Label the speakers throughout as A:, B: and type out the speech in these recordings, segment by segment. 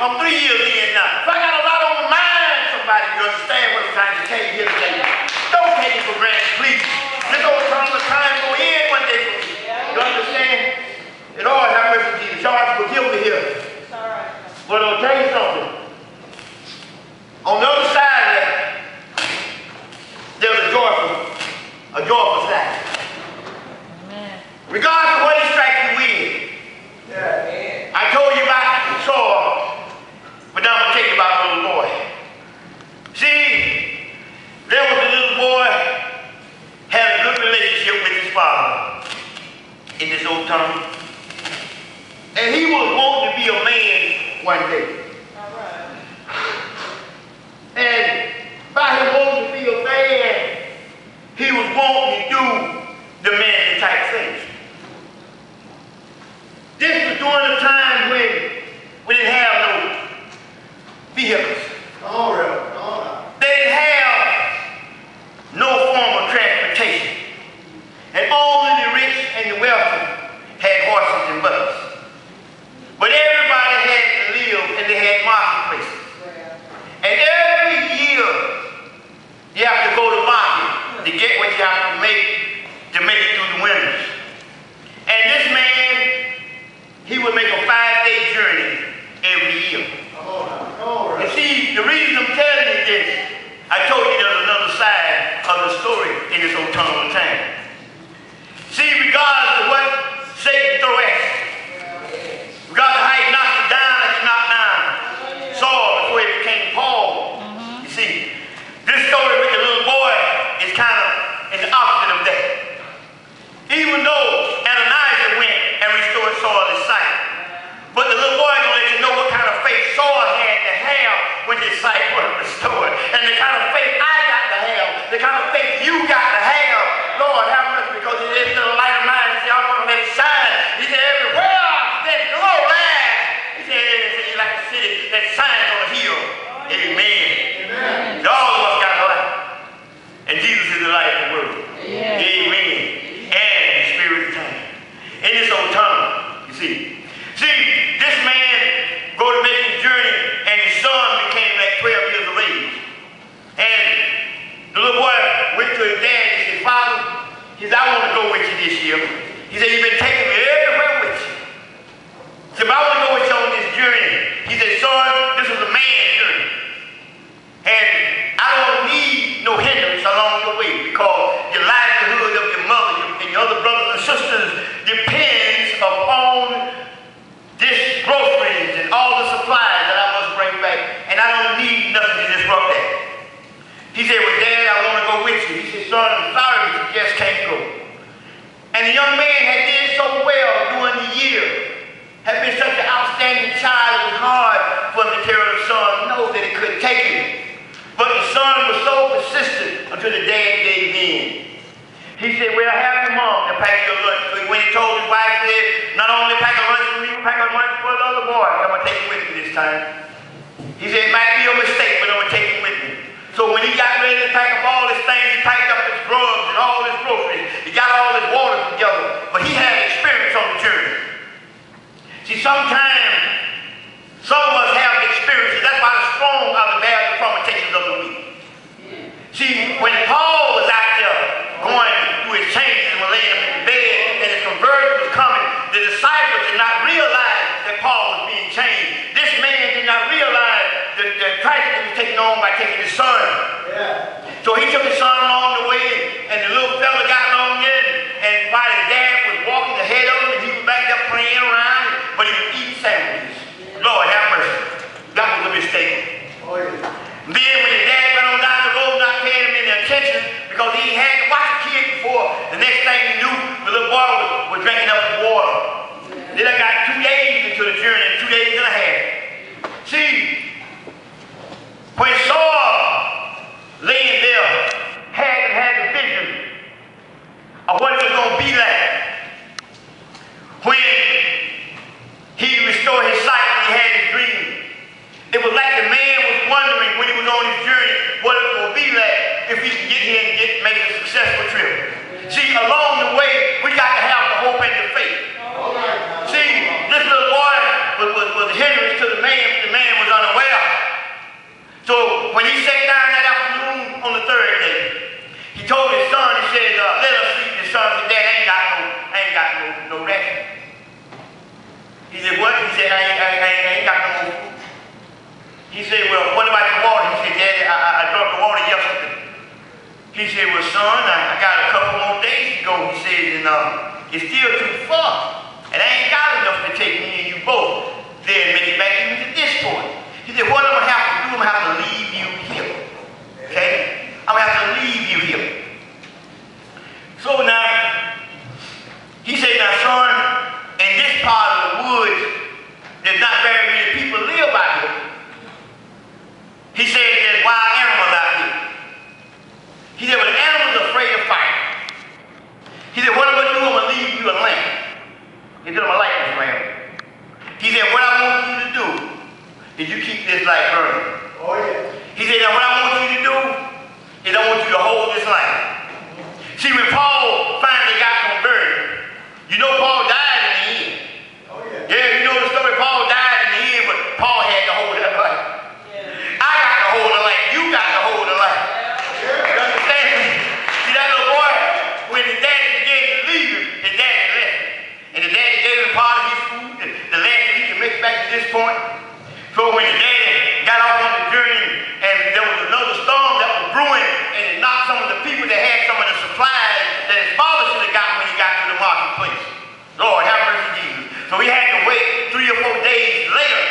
A: I'm 3 years in now. So I got a lot on my mind, somebody, you understand what I'm trying to tell you here today. Don't take it for granted, please. This old time go in one day for me. You understand? And Lord have mercy, Jesus. Y'all have to forgive me here. But I'll tell you something. On the other side of that, there's a joyful side. Amen. Regardless of what he strikes you with. Yeah. I told you about Saul, but now I'm going to tell you about a little boy. See, there was a little boy, had a good relationship with his father in this old town. And he was wanting to be a man one day. All right. And by him wanting to be a man, he was wanting to do the manly type things. This was during a time when we didn't have no vehicles. All right. They didn't have no form of transportation. And only the rich and the wealthy had horses and buggies. But everybody had to live and they had marketplaces. And every year you have to go to market to get what you have to make it through the winters. And this man, he would make a 5-day journey every year. And see, the reason I'm telling you this, I told you there's another side of the story in this old tunnel of time. See, regardless of what Satan throw at you, regardless of how he knocked you down, like he knocked down Saul before he became Paul. You see, this story with the little boy is kind of in the opposite of that. Even though Ananias went and restored Saul his sight, but the little boy is going to let you know what kind of faith Saul had to have when his sight was restored, and the kind of faith I got to have, the kind of faith you got to have. Lord, have mercy, because it is the light of mine. He said, I'm going to let it shine. He said, everywhere there's glory. He said, you're like a city that shines on a hill. Amen. Amen. All of us got the light. And Jesus is the light of the world. Amen. Amen. And the spirit of time. In this old tunnel, you see. See, this man go to make his journey, and his son became like 12 years of age. And the little boy went to his dad and said, Father, he said, I want to go with you this year. He said, you've been taking me everywhere with you. He said, but I want to go with you on this journey. He said, son, this is a man's journey. And I don't need no hindrance along the way, because your livelihood of your mother and your other brothers and sisters depends upon this groceries and all the supplies that I must bring back. And I don't need nothing to disrupt that. He said, well, Dad, I want to go with you. He said, son, I'm sorry, but you just can't go. And the young man had did so well during the year, had been such an outstanding child, it was hard for him to tell the son no, that he couldn't take him. But the son was so persistent until the dad gave in. He said, well, have your mom to pack your lunch. So when he told his wife, he said, not only pack a lunch for me, pack a lunch for the other boys. I'm going to take him with me this time. He said, it might be a mistake, but I'm going to take him with me. So when he got ready to pack up all his things, he packed up his drugs and all his groceries. He got all his water together. But he had experience on the journey. See, sometimes some of us have experiences. That's why the strong are the bad permutations of the weak. See, when Paul was out there going through his changes and laying up in the bed and his conversion was coming, the disciples did not realize that Paul was being changed. This man did not realize the Christ that he was taking on by taking his son. Yeah. So he took his son along the way, and the little fella got along in, and while his dad was walking ahead of him, and he was back there playing around, but he was eating sandwiches. Lord have mercy. That was a mistake. Oh, yeah. Then when his dad went on down the road, not paying him any attention, because he hadn't watched the kid before, the next thing he knew, the little boy was drinking up his water. Yeah. Then I got 2 days into the journey, 2 days and a half. See, when Saul laying there, had the So when he sat down that afternoon on the third day, he told his son, he said, let us sleep. His son said, Dad, I ain't got no ration. He said, what? He said, I ain't got no more food. He said, well, what about the water? He said, Daddy, I drank the water yesterday. He said, well, son, I got a couple more days to go. He said, and it's still too far. And I ain't got enough to take me and you both there and make it back even to this point. He said, what I'm going to have to do, I'm going to have to leave you here. Okay? I'm going to have to leave you here. So now, he said, now, son, in this part of the woods, there's not very many people live out here. He said, there's wild animals out here. He said, well, the animals are afraid of fire. He said, what I'm going to do, I'm going to leave you a lamp. He said, I'm going to light this lamp. He said, what I want you to do is you keep this light burning. Oh, yeah. He said, now what I want you to do is I want you to hold this light. See, when Paul finally got converted, you know Paul died in the end. Oh, yeah. Yeah, you know the story, Paul died in the end, but Paul had to hold that light. Yeah. I got to hold the light. You got to hold the light. Yeah. You understand me? See, that little boy, when his daddy began to leave him, his daddy left him. And the daddy gave him part of his food, the last he could make it back to this point. So when the daddy got off on the journey and there was another storm that was brewing and it knocked some of the people that had some of the supplies that his father should have got when he got to the marketplace. Lord, have mercy, Jesus. So he had to wait 3 or 4 days later.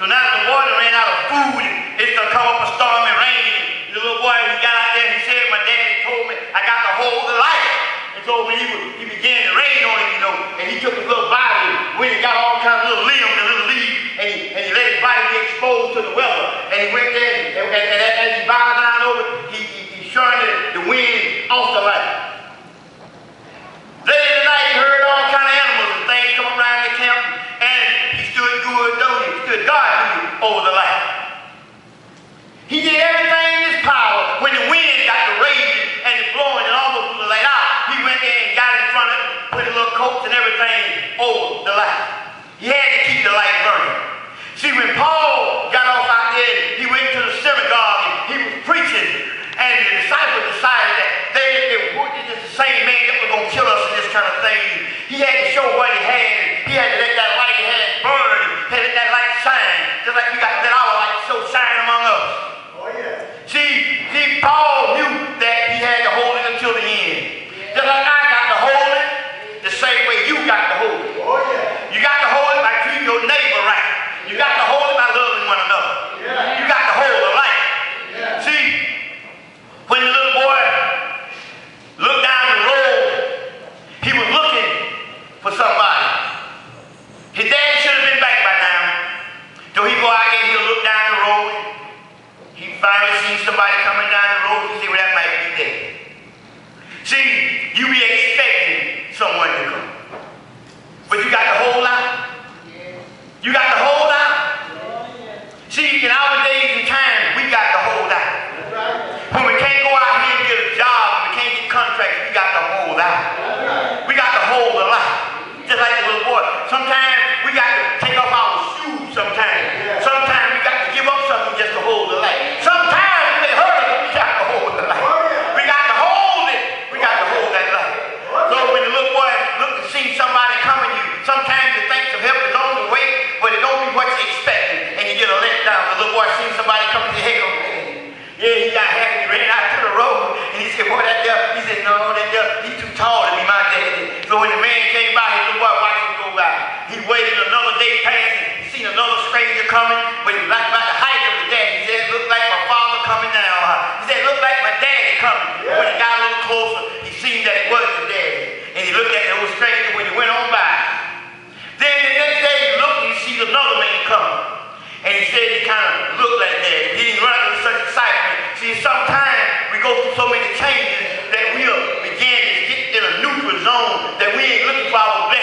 A: So now the boy ran out of food and it's going to come up a storm and rain. And the little boy, he got out there and he said, my daddy told me I got to hold the light. And so when he began to rain on him, you know, and he took his little body, when he got all kinds of little limbs and little leaves, and he let his body be exposed to the weather. And he went there, and as he bowed down over, he shone the wind off the light. Late in the night, he heard all kinds of animals and things come around the camp, and he stood good, don't he? Stood God over the light. He did everything in his power. When the wind got to raging and it blowing and almost blew the light out, he went there and got in front of it, put his little coats and everything over the light. He had to keep the light burning. See, when Paul got off out there, he went to the synagogue and he was preaching, and the disciples decided that they were just the same man that was going to kill us in this kind of thing. He had to show what he had. He had to let that light he had burn. He had to let that light shine, just like we got to let our light so shine among us. Oh, yeah. See, Paul knew that he had to hold it until the end. Just like I got to hold it, the same way you got to hold it. Oh, yeah. You got to hold it by treating your neighbor right. You got to hold it by loving one another. Yeah. You got to hold the light. Yeah. See, when the little boy looked down the road, he was looking for somebody. His dad should have been back by now. So he go out and he'll look down the road. He finally sees somebody coming down the road. He say, well, that might be there. See, you be expecting someone to come. But you got to hold out. You got to hold out. See, in our days and times, we got to hold out. When we can't go out here and get a job, when we can't get contracts, we got to hold out. We got to hold the light. Just like the little boy. Sometimes we got to take off our shoes sometimes. Sometimes we got to give up something just to hold the light. Sometimes it may hurt us, but we got to hold the light. We got to hold it. We got to hold that light. So when the little boy looked and see somebody coming to you, sometimes you think some help is on the way, but it don't be what you expected, and you get a letdown. The little boy seen somebody coming to hell. Yeah, he got happy, he ran out to the road, and he said, boy, that devil, he said, no, that devil, he's too tall to be my daddy. So when the man came by, his little boy watched him go by. He waited another day past, and he seen another stranger coming, but he was like about the height of the daddy. He said, it looked like my father coming now. He said, it looked like my daddy coming. Yeah. When he got a little closer, he seen that it was his daddy. And he looked at the old stranger when he went on by. Then the next day he looked and he sees another man coming. And he said he kind of looked like that. He didn't run with such excitement. See, sometimes we go through so many changes that we'll begin to get in a neutral zone that we ain't looking for our blessing.